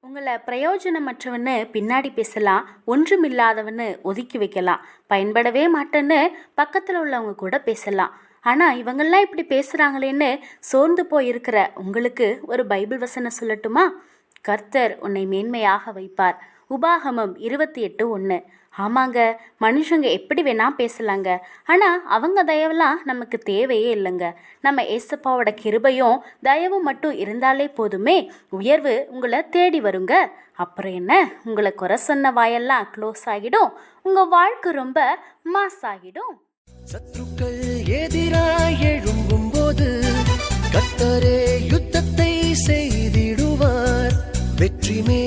உங்களை பிரயோஜனமற்றவன்னு பின்னாடி பேசலாம், ஒன்றுமில்லாதவன்னு ஒதுக்கி வைக்கலாம், பயன்படவே மாட்டேன்னு பக்கத்தில் உள்ளவங்க கூட பேசலாம். ஆனால் இவங்கெல்லாம் இப்படி பேசுகிறாங்களேன்னு சோர்ந்து போயிருக்கிற உங்களுக்கு ஒரு பைபிள் வசனம் சொல்லட்டுமா? கர்த்தர் உன்னை மேன்மையாக வைப்பார். உபாகமம் 28:1. ஆமாங்க, மனுஷங்க எப்படி வேணா பேசலாங்க, ஆனால் அவங்க தயவெல்லாம் நமக்கு தேவையே இல்லைங்க. நம்ம ஏசப்பாவோட கிருபையும் தயவும் மட்டும் இருந்தாலே போதுமே, உயர்வு உங்களை தேடி வருங்க. அப்புறம் என்ன, உங்களை குறை சொன்ன வாயெல்லாம் க்ளோஸ் ஆகிடும், உங்கள் வாழ்க்கை ரொம்ப மாஸ் ஆகிடும். சத்துருக்கள் எதிராய் எழும்பும் போது கர்த்தரே யுத்தத்தை செய்திடுவார். வெற்றி மே